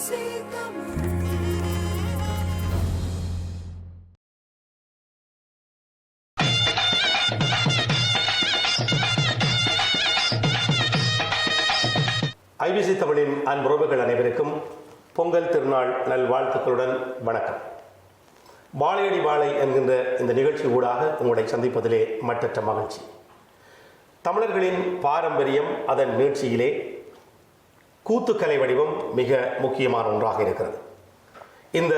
IBC தமிழின் அன்புறவுகள் அனைவருக்கும் பொங்கல் திருநாள் நல்வாழ்த்துக்களுடன் வணக்கம். வாழையடி வாழை என்கின்ற இந்த நிகழ்ச்சி ஊடாக உங்களை சந்திப்பதிலே மற்றற்ற மகிழ்ச்சி. தமிழர்களின் பாரம்பரியம், அதன் நீட்சியிலே கூத்துக்கலை வடிவம் மிக முக்கியமான ஒன்றாக இருக்கிறது. இந்த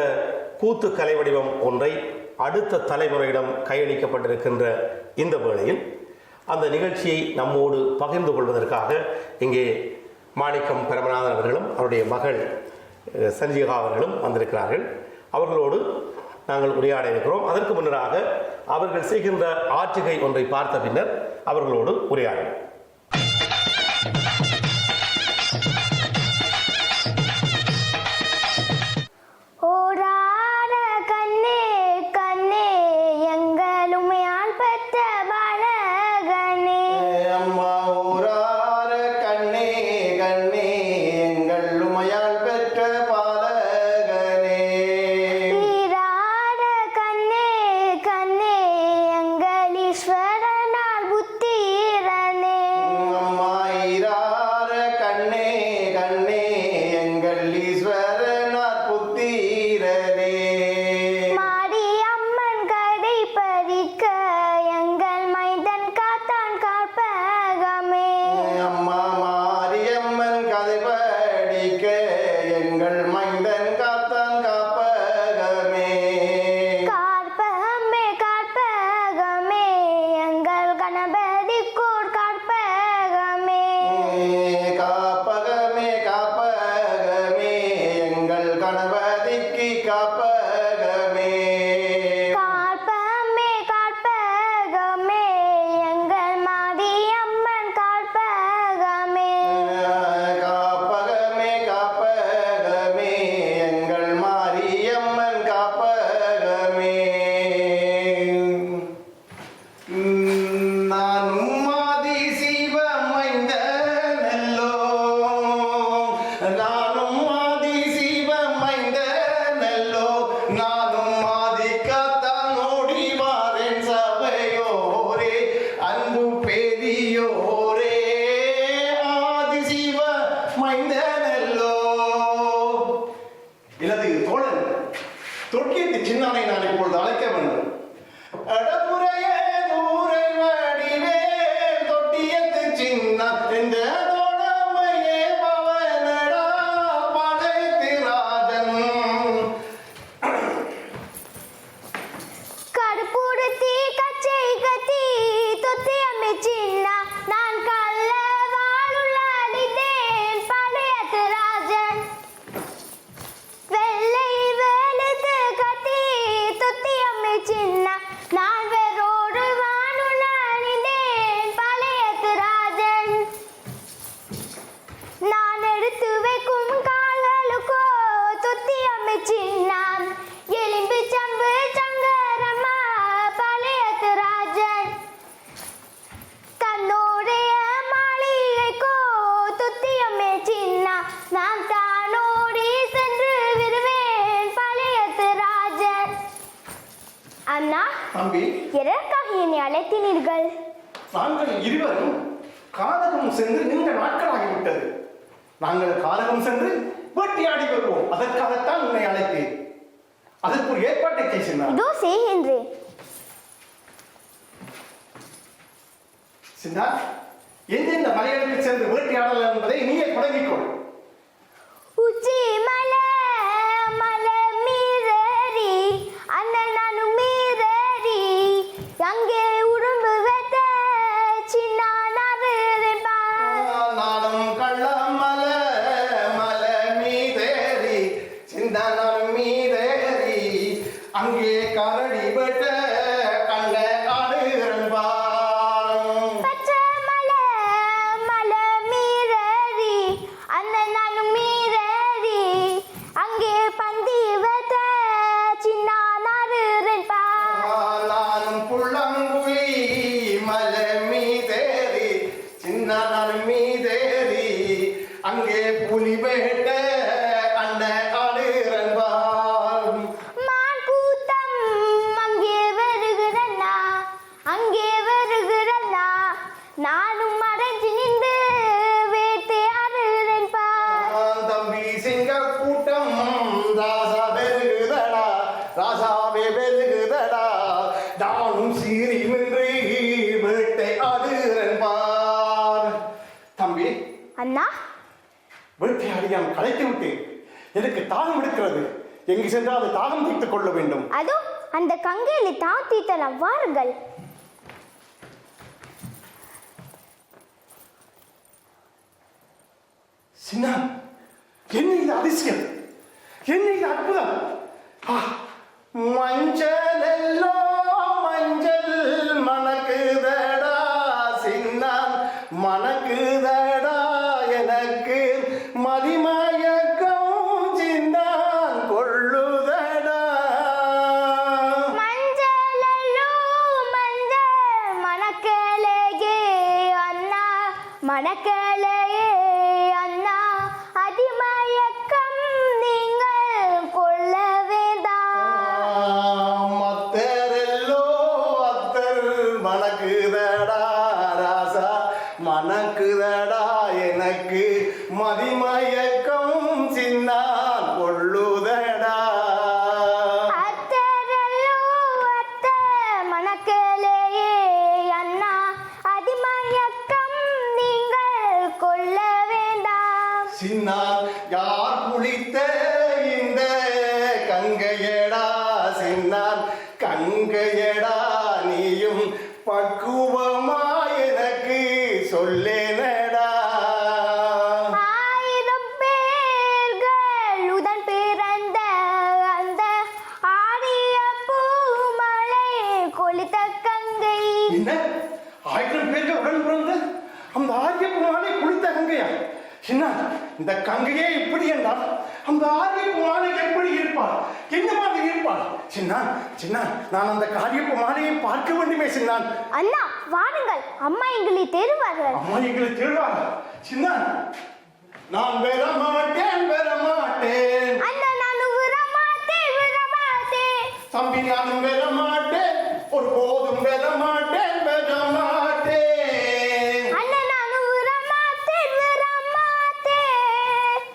கூத்துக்கலை வடிவம் ஒன்றை அடுத்த தலைமுறையிடம் கையளிக்கப்பட்டிருக்கின்ற இந்த வேளையில் அந்த நிகழ்ச்சியை நம்மோடு பகிர்ந்து கொள்வதற்காக இங்கே மாணிக்கம் பரமநாதன் அவர்களும் அவருடைய மகள் சஞ்சீகா அவர்களும் வந்திருக்கிறார்கள். அவர்களோடு நாங்கள் உரையாட இருக்கிறோம். அதற்கு முன்னராக அவர்கள் செய்கின்ற ஆற்றுகை ஒன்றை பார்த்த பின்னர் அவர்களோடு உரையாடுவோம். நாங்கள் இருவரும் கானகம் சென்று நீண்ட நாட்களாகிவிட்டது. நாங்கள் கானகம் சென்று வேட்டையாடி வருவோம். அதற்காகத்தான் உன்னை அழைத்தேன். அதற்கு ஒரு ஏற்பாட்டை செய்கின்றேன். சின்னா, எந்தெந்த மலைகளுக்கு சென்று வேட்டையாடலாம் என்பதை நீயே தொடங்கிக்கொள். உச்சி மலை மலை மீறி அண்ணன் நானும் மீறி அங்கே உடம்பு வெத்த சின்ன நானும் கள்ள மலை மலை மீறி சிந்தானும் மீறி அங்கே கரடி வெட்ட கண்ட காடுகிறன்பா. பச்சை மலை மலை மீறி அண்ணன் சிங்க கூட்டம் ராசா பெருகுதடா, ராசாவே பெருகுதடா, நானும் சீறி நின்று வேட்டை ஆடுகிறேன் பார். தம்பி, அண்ணா, வேட்டையாடியான் களைத்து விட்டேன். எனக்கு தாகம் எடுக்கிறது. எங்கு சென்றால் தாகம் தீர்த்துக் கொள்ள வேண்டும். அதோ அந்த கங்கையில தாம் தீர்த்தலாம், வாருங்கள். சின்னா, என்ன இது அதிசயம், என்ன இது அற்புதம். மஞ்சள் எல்லோ மஞ்சள் மணக்குதடா சின்னா, மணக்குதடா எனக்கு மதிமயக்கம் சின்னான் கொள்ளுதடா. மஞ்சளல்லோ மஞ்சள் மணக்கலையே அண்ணா, மணக்கலையே அண்ணா, அதிமயக்கம் நீங்கள் கொள்ள வேண்டாம். மத்தரெல்லோ அத்தர் மணக்குதடா ராசா, மணக்குதடா எனக்கு மதிமயக்கம் சின்னான் கொள்ளுதடா. அத்தரல்லோ அத்த மணக்கலையே அண்ணா, அதிமயக்கம் நீங்கள் கொள்ள வேண்டாம். சின்னான் யார் குளித்த இந்த கங்கையடா, சின்னான் கங்கையடா, நீயும் பக்குவமா எனக்கு சொல்லேனடா. ஆயிரம் பேர்கள் உடன் பிறந்த அந்த ஆடிய பூமலை கொளித்த கங்கை. என்ன 1000 பேர்கள் உடன் பிறந்த அந்த ஆரியகுமாரை குளித்த கங்கையா? சின்ன, இந்த கங்கையே இப்படி என்றால் அந்த ஆரியகுமாரை எப்படி இருப்பாள், என்ன மாதிரி இருப்பாள்? சின்ன சின்ன, நான் அந்த காரியகுமாரையை பார்க்க வேண்டுமே. சின்னான், அண்ணா வாருங்கள், அம்மா எங்களை தேடுவார்கள். அம்மா எங்களை தேடுவாங்க. சின்ன, நான் வர மாட்டேன் வர மாட்டேன். அண்ணா நானும் விடமாட்டேன் விடமாட்டேன். தம்பி நானும் வர மாட்டேன், ஒரு போதும் வர மாட்டேன் வர மாட்டேன். அண்ணா நானும் விடமாட்டேன் விடமாட்டேன்.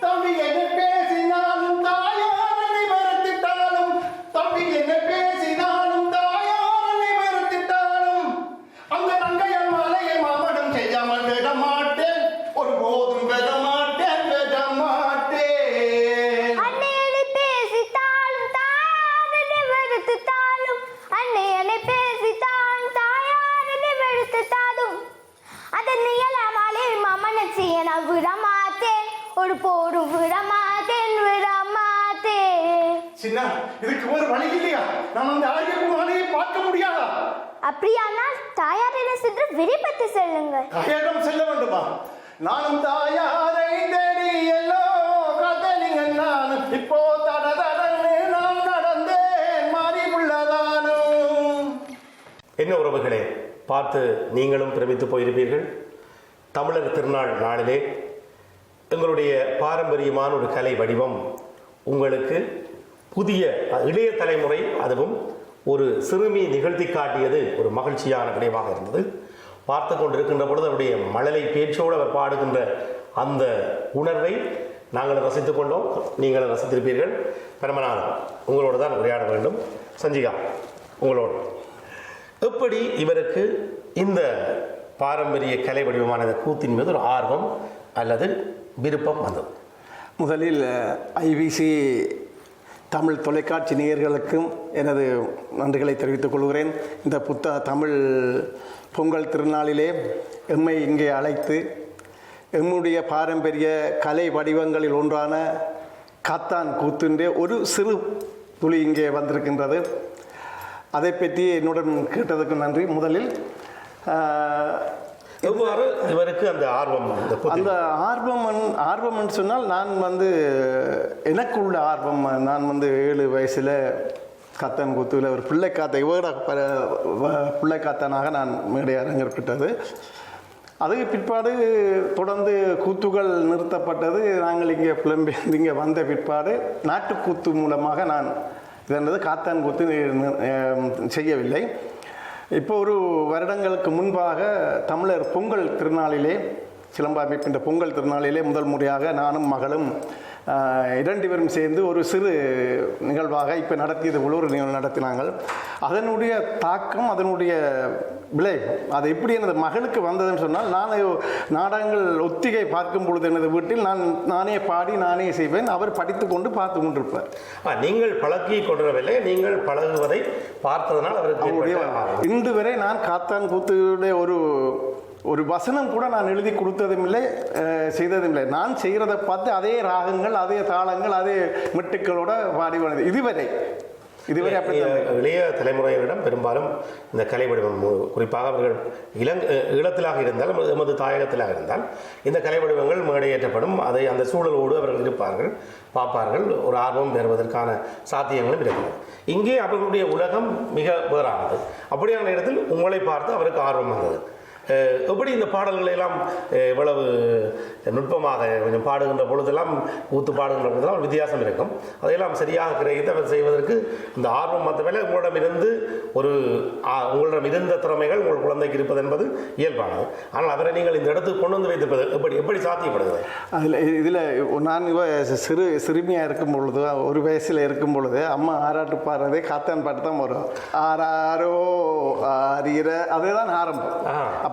தம்பி என்ன பேசினாலும் தாயாரனை மறுத்திட்டாலும், தம்பி என்ன பேசினாலும் தாயாரனை மறுத்திட்டாலும், அந்த நங்கையன் மலையை மாமடம் செய்யாமல் விட மாட்டேன், ஒரு போதும் விட மாட்டேன் விட மாட்டேன். அன்னையனை பேசித்தாலும் தாயாரனை வெறுத்துத்தாலும், அன்னையனை பேசித்தான் தாயாரனை வெறுத்துத்தாலும், அதன் நியலாமலே மமனச் செய்ய நான் விடமாட்டேன், ஒரு போரும் விடமாட்டேன் விடமாட்டேன். சின்ன, இதுக்கு ஒரு வழி இல்லையா? நான் அந்த ஆரியகுமாரையை பார்க்க முடியாதா? அப்படியானால் தாயாரிடம் சென்று விடைபெற்று செல்லுங்கள். தாயாரிடம் செல்ல வேண்டுமா? நானும் தாயாரை தேடி எல்லோ காத்தலிங்க, நான் இப்போ தடதடன்னு நான் நடந்தேன் மாறி உள்ளதானும். என்ன உறவுகளே, பார்த்து நீங்களும் பிரமித்து போயிருப்பீர்கள். தமிழர் திருநாள் நாளிலே எங்களுடைய பாரம்பரியமான ஒரு கலை வடிவம் உங்களுக்கு புதிய இளைய தலைமுறை, அதுவும் ஒரு சிறுமி நிகழ்த்தி காட்டியது ஒரு மகிழ்ச்சியான விளைவாக இருந்தது. பார்த்து கொண்டிருக்கின்ற பொழுது அவருடைய மழலை பேச்சோடு அவர் பாடுகின்ற அந்த உணர்வை நாங்கள் ரசித்துக் கொண்டோம், நீங்களும் ரசித்திருப்பீர்கள். பரமநாதன், உங்களோடு தான் உரையாட வேண்டும். சஞ்சிகா, உங்களோடு எப்படி இவருக்கு இந்த பாரம்பரிய கலை வடிவமான இந்த கூத்தின் மீது ஒரு ஆர்வம் அல்லது விருப்பம் வந்தது? முதலில் ஐபிசி தமிழ் தொலைக்காட்சி நேயர்களுக்கும் எனது நன்றிகளை தெரிவித்துக் கொள்கிறேன். இந்த தமிழ் பொங்கல் திருநாளிலே எம்மை இங்கே அழைத்து எம்முடைய பாரம்பரிய கலை வடிவங்களில் ஒன்றான காத்தான் கூத்திൻ്റെ ஒரு சிறு துளி இங்கே வந்திருக்கின்றது. அதை பற்றி என்னுடன் கேட்டதுக்கு நன்றி. முதலில் எவ்வாறு இவருக்கு அந்த ஆர்வம், அந்த ஆர்வம்னு சொன்னால், நான் எனக்கு உள்ள ஆர்வம், நான் 7 வயசில் காத்தான் கூத்துல ஒரு பிள்ளைக்காத்த பிள்ளைக்காத்தனாக நான் மேடை அரங்கேற்பட்டது. அதுக்கு பிற்பாடு தொடர்ந்து கூத்துகள் நிறுத்தப்பட்டது. நாங்கள் இங்கே புலம்பெயர்ந்து இங்கே வந்த பிற்பாடு நாட்டுக்கூத்து மூலமாக நான் இதனது காத்தான் கூத்து செய்யவில்லை. இப்போ ஒரு வருடங்களுக்கு முன்பாக தமிழர் பொங்கல் திருநாளிலே, சிலம்பாமைப்பின் பொங்கல் திருநாளிலே முதல் முறையாக நானும் மகளும் இரண்டு பேரும் சேர்ந்து ஒரு சிறு நிகழ்வாக இப்போ நடத்தியது போல ஒரு நிகழ்வு நடத்தினாங்க. அதனுடைய தாக்கம், அதனுடைய விளைவு அது எப்படி எனது மகளுக்கு வந்ததுன்னு சொன்னால், நான் நாடகங்கள் ஒத்திகை பார்க்கும் பொழுது எனது வீட்டில் நானே பாடி நானே செய்வேன், அவர் படித்து கொண்டு பார்த்து கொண்டிருப்பார். நீங்கள் பழக்கி கொண்டிருக்கவில்லை, நீங்கள் பழகுவதை பார்த்ததனால் அவருடைய இன்று வரை நான் காத்தான் கூத்துடைய ஒரு வசனம் கூட நான் எழுதி கொடுத்ததும் இல்லை, செய்ததும் இல்லை. நான் செய்கிறத பார்த்து அதே ராகங்கள், அதே தாளங்கள், அதே மெட்டுக்களோட பாடி வந்தது இதுவரை அப்படி. இளைய தலைமுறையிடம் பெரும்பாலும் இந்த கலை வடிவம், குறிப்பாக அவர்கள் ஈழத்திலாக இருந்தால், எமது தாயகத்திலாக இருந்தால் இந்த கலை வடிவங்கள் மேடையேற்றப்படும், அதை அந்த சூழலோடு அவர்கள் இருப்பார்கள், பார்ப்பார்கள், ஒரு ஆர்வம் பெறுவதற்கான சாத்தியங்களும் இருக்கிறது. இங்கே அவர்களுடைய உலகம் மிக வேறானது. அப்படியான இடத்தில் உங்களை பார்த்து அவருக்கு ஆர்வம் வந்தது. எப்படி இந்த பாடல்களை எல்லாம் இவ்வளவு நுட்பமாக கொஞ்சம் பாடுகின்ற பொழுதெல்லாம், ஊத்து பாடுகின்ற பொழுதெல்லாம் வித்தியாசம் இருக்கும், அதையெல்லாம் சரியாக கிரகித்து அவர் செய்வதற்கு இந்த ஆர்வம் மற்றவேளை உங்களிடம் இருந்த திறமைகள் உங்கள் குழந்தைக்கு இருப்பது என்பது இயல்பானது. ஆனால் அவரை நீங்கள் இந்த இடத்துக்கு கொண்டு வந்து வைத்திருப்பது எப்படி சாத்தியப்படுகிறது? இதில் நான் சிறுமியாக இருக்கும் பொழுது, ஒரு வயசில் இருக்கும் பொழுது அம்மா ஆராட்டு பாடுறதே காத்தான் பாட்டு தான் வரும். ஆராரோ ஆரிர, அதுதான் ஆரம்பம்.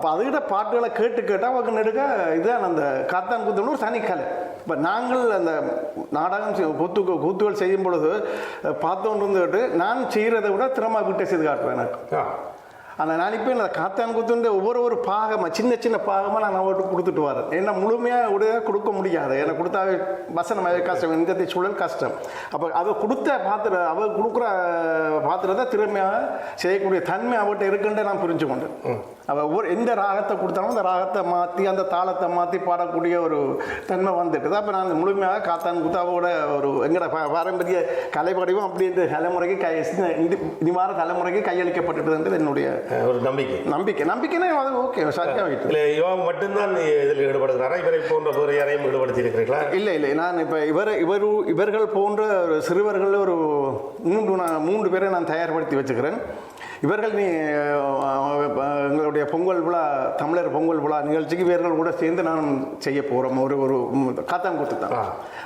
அப்போ அதுகிட்ட பாட்டுகளை கேட்டால் அவங்க நெடுக்க இதுதான் அந்த காத்தான் கூத்துன்னு ஒரு தனிக்கலை. இப்போ நாங்கள் அந்த நாடகம் கூத்துகள் செய்யும் பொழுது பார்த்தோன்னு இருந்துட்டு நான் செய்கிறத விட திறமை விட்டு செய்து காட்டுவேன் எனக்கு. ஆனால் நான் இப்போ இந்த காத்தான் கூத்துன்ற ஒவ்வொரு பாகமாக சின்ன பாகமாக நான் அவர்கிட்ட கொடுத்துட்டு வரேன். ஏன்னா முழுமையாக கொடுக்க முடியாது, ஏன்னா கொடுத்தா வசனம் கஷ்டம், இந்த சூழல் கஷ்டம். அப்போ அவள் அவள் கொடுக்குற பாத்திரத்தை திறமையாக செய்யக்கூடிய தன்மை அவர்கிட்ட இருக்குன்றே நான் புரிஞ்சு கொண்டேன். அவள் எந்த ராகத்தை கொடுத்தாலும் அந்த ராகத்தை மாற்றி, அந்த தாளத்தை மாற்றி பாடக்கூடிய ஒரு தன்மை வந்துட்டு. அப்போ நான் முழுமையாக காத்தான் கூத்து அவரோட எங்களோட பாரம்பரிய கலை வடிவம் அப்படின்ற தலைமுறைக்கு இனிமாற தலைமுறைக்கு கையளிக்கப்பட்டுட்டதுன்றது என்னுடைய ஒரு நம்பிக்கைனா அது ஓகே. இல்லை, இவன் மட்டும்தான் இதில் ஈடுபடுகிறாரா? இவரை போன்ற வேறு யாரையும் ஈடுபடுத்தி இருக்கிறீர்களா? இல்லை, நான் இப்போ இவர்கள் போன்ற சிறுவர்கள் ஒரு 3 பேரை நான் தயார்படுத்தி வச்சுக்கிறேன். இவர்கள் எங்களுடைய பொங்கல் விழா, தமிழர் பொங்கல் விழா நிகழ்ச்சிக்கு இவர்கள் கூட சேர்ந்து நான் செய்ய போகிறோம். ஒரு காத்தான் கூத்து தான்.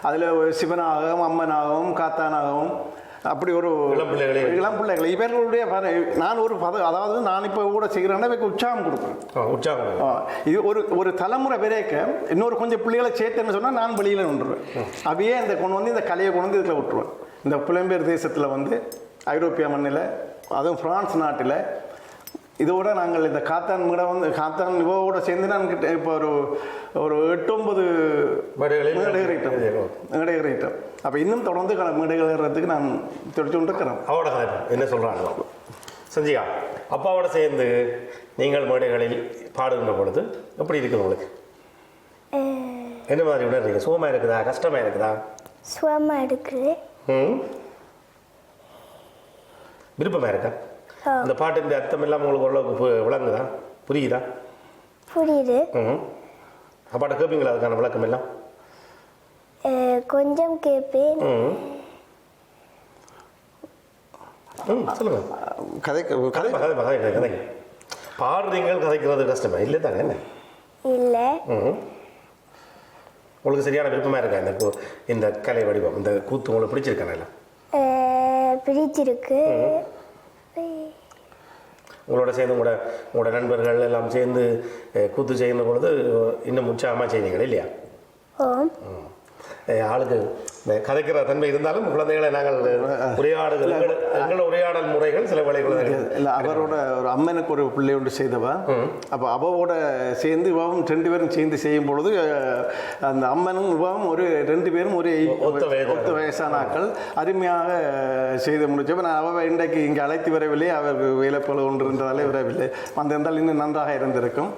அதில் சிவனாகவும் அம்மனாகவும் காத்தானாகவும் அப்படி ஒரு இளம் பிள்ளைகள் இவர்களுடைய நான் ஒரு அதாவது நான் இப்போ கூட செய்கிறேன்னா இவருக்கு உற்சாகம் கொடுக்குறேன். இது ஒரு தலைமுறை விரைக்க இன்னொரு கொஞ்சம் பிள்ளைகளை சேர்த்துன்னு சொன்னால் நான் வெளியில் நின்றுவேன். அவையே இந்த கலையை கொண்டு வந்து இதில் விட்டுருவேன். இந்த புலம்பெயர் தேசத்தில் ஐரோப்பிய மண்ணில், அதுவும் பிரான்ஸ் நாட்டில் இதோட நாங்கள் இந்த காத்தான் இவோட சேர்ந்து நான் கிட்ட இப்போ ஒரு 8-9 மேடைகிறோம். அப்போ இன்னும் தொடர்ந்து மேடைகள் ஏறுறதுக்கு நான் தெரிஞ்சு கொண்டிருக்கிறேன். அவட என்ன சொல்கிறாங்க சஞ்சிகா, அப்பாவோட சேர்ந்து நீங்கள் மேடைகளில் பாடுகின்ற பொழுது எப்படி இருக்குது உங்களுக்கு? என்ன மாதிரி உணர்றீங்க? சுகமாக இருக்குதா, கஷ்டமாக இருக்குதா? சுகமாக இருக்குது. விருப்பமாக இருக்கா? அந்த பாட்டு அர்த்தம் எல்லாம் உங்களுக்கு ஓரளவுக்கு விளங்குதா, புரியுதா? புரியுது. பாட்டை கேட்பீங்களா? அதுக்கான விளக்கம் எல்லாம் கொஞ்சம் கேட்பேன். சொல்லுங்க. கதை பாடுறீங்க, கதைக்கிறது கஷ்டமா இல்லை தானே? என்ன இல்லை, உங்களுக்கு சரியான விருப்பமாக இருக்கா இந்த கலை வடிவம், இந்த கூத்து உங்களுக்கு பிடிச்சிருக்கானே? பிடிச்சிருக்கு. உங்களோட சேர்ந்து உங்களோட நண்பர்கள் எல்லாம் சேர்ந்து கூத்து செய்கிற பொழுது இன்னும் உற்சாகமாக செய்வீங்களா இல்லையா? ஆளுக்கு இந்த கதைக்கிற தன்மை இருந்தாலும் குழந்தைகளை நாங்கள் உரையாடல் முறைகள் சில வேளைகள் இல்லை. அவரோட ஒரு அம்மனுக்கு ஒரு பிள்ளை ஒன்று செய்தவா, அப்போ அவவோட சேர்ந்து இவாவும் 2 பேரும் சேர்ந்து செய்யும் பொழுது அந்த அம்மனும் இவாவும் 2 பேரும் ஒரே ஒத்த வயசான ஆக்கள் அருமையாக செய்து முடிச்சப்போ நான் அவ இன்றைக்கு இங்கே அழைத்து வரவில்லை, அவருக்கு வேலைப்பளு ஒன்று இருந்ததாலே வரவில்லை. வந்திருந்தால் இன்னும் நன்றாக இருந்திருக்கும்.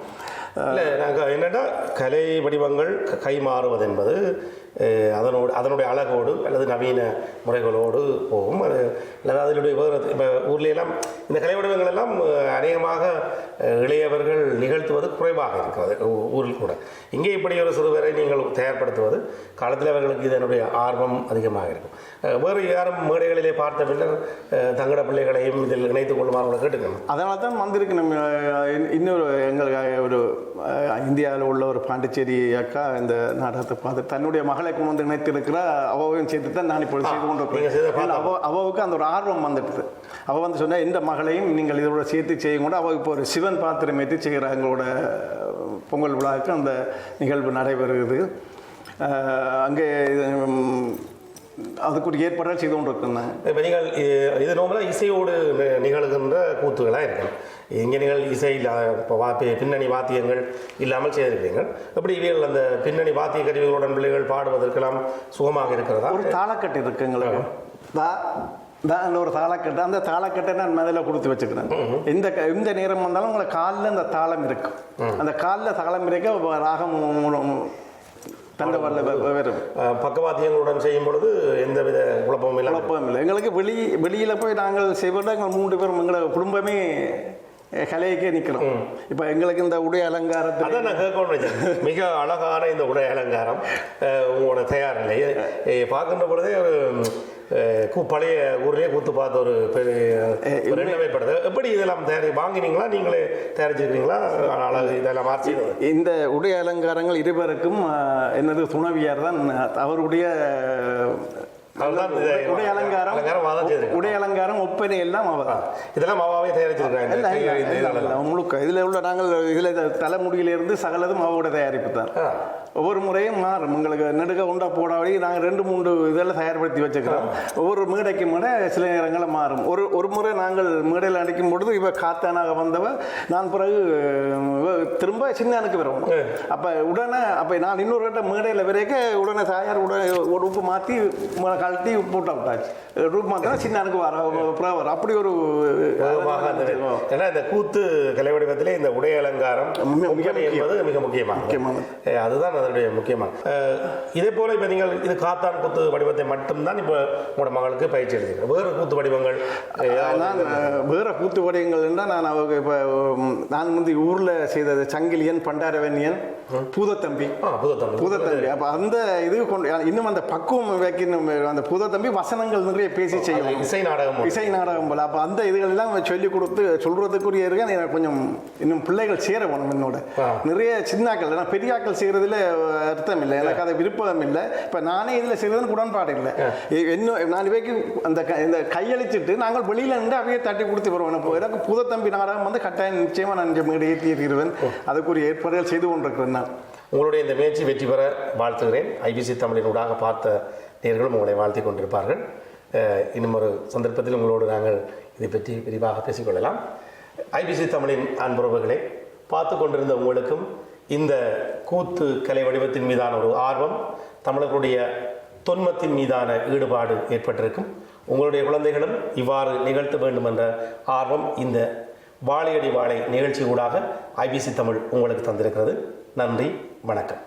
இல்லை, நாங்கள் என்னென்னா கலை வடிவங்கள் கை மாறுவது என்பது அதனுடைய அழகோடு அல்லது நவீன முறைகளோடு போகும். அல்லது அதனுடைய வேறு இப்போ ஊர்லையெல்லாம் இந்த கலை வடிவங்கள் எல்லாம் அநேகமாக இளையவர்கள் நிகழ்த்துவது குறைவாக இருக்கிறது ஊரில் கூட. இங்கே இப்படி ஒரு சிறுவரை நீங்கள் தயார்படுத்துவது காலத்தில் அவர்களுக்கு இதனுடைய ஆர்வம் அதிகமாக இருக்கும். வேறு யாரும் மேடைகளிலே பார்த்த பின்னர் தங்கட பிள்ளைகளையும் இதில் இணைத்துக் கொள்ளுமாறு கேட்டுக்கணும். அதனால தான் வந்திருக்கு. நம்ம இன்னொரு எங்களுக்கு ஒரு இந்தியாவில் உள்ள ஒரு பாண்டிச்சேரி அக்கா இந்த நாடகத்தை பார்த்து தன்னுடைய மகளை மகளை கொண்டு வந்து இணைத்திருக்கிற அவையும் சேர்த்து தான் நான் இப்பொழுது செய்து கொண்டிருக்கிறேன். அவாவுக்கு அந்த ஒரு ஆர்வம் வந்துடுது. அவள் வந்து சொன்னால் இந்த மகளையும் நீங்கள் இதோட சேர்த்து செய்யும் கூட அவள் இப்போ ஒரு சிவன் பாத்திரம் ஏற்றி செய்கிற எங்களோட பொங்கல் விழாவுக்கு அந்த நிகழ்வு நடைபெறுகிறது. அங்கே அதுக்குரிய ஏற்பாடுகள் செய்து கொண்டு இருக்குங்க. இப்போ நீங்கள் இது நோம்பலாக இசையோடு நிகழ்கின்ற கூத்துகளாக இருக்கும். இங்கே நீங்கள் இசையில் இப்போ பின்னணி வாத்தியங்கள் இல்லாமல் செய்திருக்கிறீங்க. எப்படி இவைகள் அந்த பின்னணி வாத்திய கருவிகளுடன் பிள்ளைகள் பாடுவதற்கெல்லாம் சுகமாக இருக்கிறதா? ஒரு தாளக்கட்டு இருக்கு எங்களுக்கு. ஒரு தாளக்கட்டு, அந்த தாளக்கட்டை நான் மேலே கொடுத்து வச்சுக்கிறேன். இந்த நேரம் வந்தாலும் உங்களை காலில் அந்த தாளம் இருக்கும். அந்த காலில் தாளம் இருக்க ராகம் தண்டவாள வரும். பக்கவாத்தியங்களுடன் செய்யும் பொழுது எந்தவித குழப்பமும் இல்லை. எங்களுக்கு வெளியில் போய் நாங்கள் செய்வதை எங்கள் 3 பேரும் எங்களை குடும்பமே கலையக்கே நிற்கிறோம். இப்போ எங்களுக்கு இந்த உடை அலங்காரத்தை அதான் நான் கேட்கணும். மிக அழகான இந்த உடை அலங்காரம் உங்களோட தயார் இல்லை பார்க்கின்ற பொழுதே பழைய ஊர்லேயே கூத்து பார்த்த ஒரு எண்ணமைப்படுது. எப்படி இதெல்லாம் வாங்கினீங்களா, நீங்களே தயாரிச்சிருக்கீங்களா? அழகு இதெல்லாம் மாற்றி இந்த உடை அலங்காரங்கள் இருவருக்கும் என்னது துணவியார் தான். அவருடைய உடை அலங்காரம் ஒப்பனை எல்லாம் இதெல்லாம் மாவாவே தயாரிச்சிருக்காங்க முழுக்க. இதில் உள்ள நாங்கள் இதில் தலைமுடியிலிருந்து சகலதும் மாவோட தயாரிப்பு தான். ஒவ்வொரு முறையும் மாறும். உங்களுக்கு நெடுக உண்டா போடாவடி நாங்கள் 2-3 இதெல்லாம் தயார்படுத்தி வச்சுக்கிறோம். ஒவ்வொரு மேடைக்கு மேடை சில நேரங்களில் மாறும். ஒரு முறை நாங்கள் மேடையில் அடிக்கும் பொழுது இவ காத்தானாக வந்தவ நான் பிறகு திரும்ப சின்னானுக்கு வரணும். அப்போ உடனே நான் இன்னொரு கட்ட மேடையில் வரைக்க உடனே தயார் ஒரு உப்பு மாற்றி கழட்டி போட்டு விட்டாச்சு. ரூப் மாத்தினா சின்னானுக்கு வர அப்படி ஒரு ஏன்னா இந்த கூத்து கலை வடிவத்திலே இந்த உடை அலங்காரம் என்பது மிக முக்கியமானது. அதுதான் அதனுடைய முக்கியமாக. இதே போல இப்போ நீங்கள் இது காத்தான் கூத்து வடிவத்தை மட்டும்தான் இப்போ உங்களோட மகளுக்கு பயிற்சி எடுத்தீங்க. வேறு கூத்து வடிவங்கள் நான் வேறு கூத்து வடிவங்கள் என்றால் நான் அவங்க இப்போ நான் வந்து ஊரில் செய்தது சங்கிலியன், பண்டாரவன்யன், பூதத்தம்பி. அப்போ அந்த இது கொண்டு இன்னும் அந்த பக்குவம் வைக்கணும். அந்த பூதத்தம்பி வசனங்கள் நிறைய பேசி செய்யும். இசை நாடகம் போல. அப்போ அந்த இதுகள் எல்லாம் சொல்லிக் கொடுத்து சொல்றதுக்குரிய இருக்க எனக்கு கொஞ்சம் இன்னும் பிள்ளைகள் சேர வேணும். என்னோட நிறைய சின்னாக்கள் ஏன்னா பெரியாக்கள் செய்யறதுல அர்த்தம் இல்லை. எனக்கு அதை விருப்பம் இல்லை. இப்போ நானே இதில் செய்யறதுன்னு உடன்பாடு இல்லை. இன்னும் நான் இவைக்கு அந்த இந்த கையளிச்சுட்டு நாங்கள் வெளியில நின்று அவையை தட்டி கொடுத்து வருவோம். இப்போ எனக்கு பூதத்தம்பி நாடகம் வந்து கட்டாயம் நிச்சயமாக நான் மேடை ஏற்றியிருக்கிறேன். அதுக்குரிய ஏற்பாடுகள் செய்து கொண்டிருக்கிறேன். நான் உங்களுடைய இந்த முயற்சி வெற்றி பெற வாழ்த்துகிறேன். ஐபிசி தமிழின் ஊடாக பார்த்த நேர்களும் உங்களை வாழ்த்தி கொண்டிருப்பார்கள். இன்னும் ஒரு சந்தர்ப்பத்தில் உங்களோடு நாங்கள் இதை பற்றி விரிவாக பேசிக்கொள்ளலாம். ஐபிசி தமிழின் அன்புறவுகளை பார்த்து கொண்டிருந்த உங்களுக்கும் இந்த கூத்து கலை வடிவத்தின் மீதான ஒரு ஆர்வம், தமிழர்களுடைய தொன்மத்தின் மீதான ஈடுபாடு ஏற்பட்டிருக்கும். உங்களுடைய குழந்தைகளும் இவ்வாறு நிகழ்த்த வேண்டும் என்ற ஆர்வம் இந்த வாழையடி வாழை நிகழ்ச்சி ஊடாக ஐபிசி தமிழ் உங்களுக்கு தந்திருக்கிறது. நன்றி, வணக்கம்.